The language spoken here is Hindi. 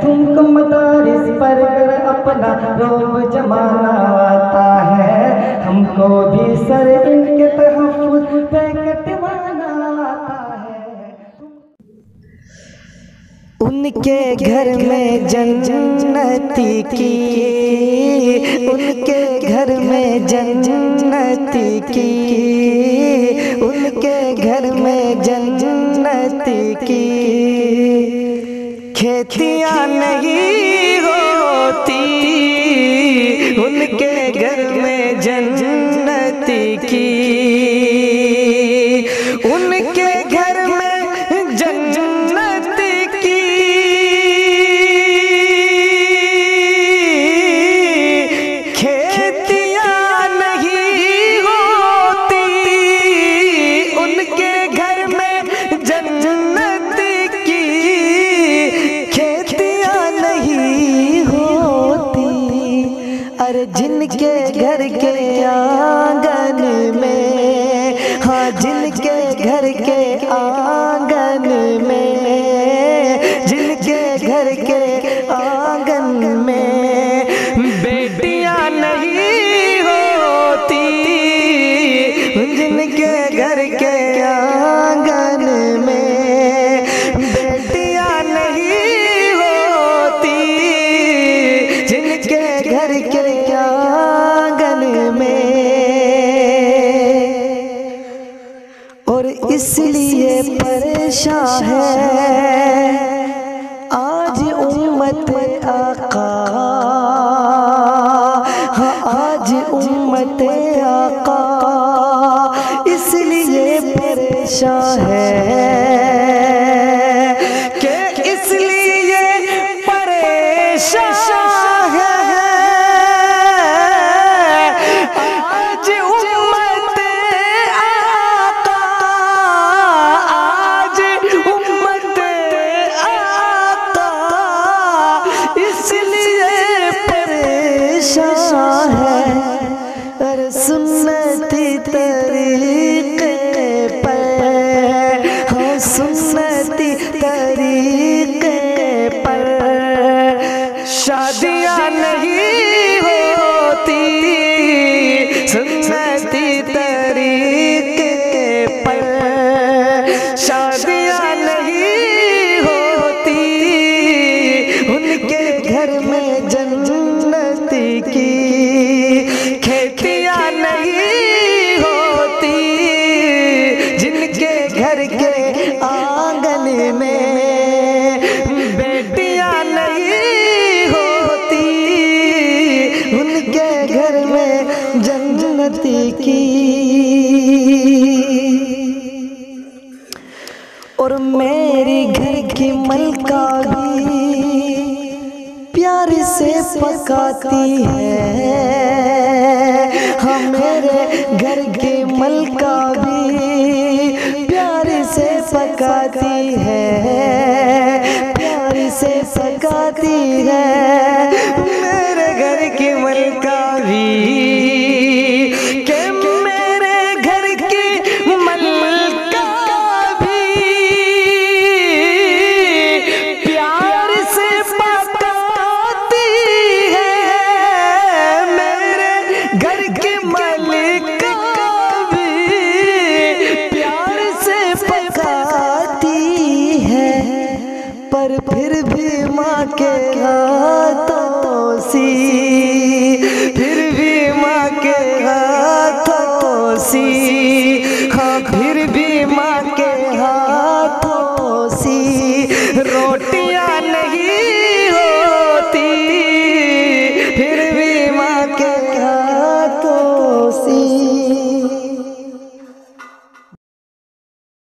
तुमको मदारिस पर कर अपना रोब जमाना आता है, हमको भी सर इनके तहफ़्फ़ुज़ पे कटवाना आता है। उनके घर में जन्नती की, उनके घर में जन्नती की, उनके घर में जन्नती की खेतियाँ नहीं होती, उनके घर में जन्नती की, उनके घर में जन्नती की खेतियाँ नहीं होती, उनके घर में जन्नती की खेतियाँ नहीं होती। अरे जिनके घर के आंगन में, हाँ जिनके घर के आंगन में, जिनके घर के आंगन में बेटियां नहीं होती, जिनके घर के आंगन में बेटियां नहीं होती, जिनके घर के आंगन में। और इसलिए परेशान है आज उम्मत आका, हाँ आज उम्मत आका, इसलिए परेशान है कि इसलिए परेशान है आज उम्मत आका, आज उम्मत आका, इसलिए परेशान है। अरे सुन्नती तरीके पर, हाँ सुन्नती तरीके पर शादियाँ नहीं होती, सुन्नती तरीके पर शादियाँ नहीं होती, उनके घर में जन्नती की खेतियाँ नहीं होती, जिनके घर के आंगन में बेटियाँ नहीं होती, उनके घर में जन्नती की। और मेरी घर की मलका भी प्यार से पकाती है, हाँ मेरे घर की मलका भी प्यार से पकाती है, प्यार से पकाती है मेरे घर की मलका भी, कि मेरे घर की मलका भी प्यार से पकाती है, मेरे घर की मलका भी प्यार से पकाती है। पर फिर भी माँ के हाथों सी, फिर भी माँ के हाथों सी, हाँ फिर भी माँ के हाथों सी रोटियाँ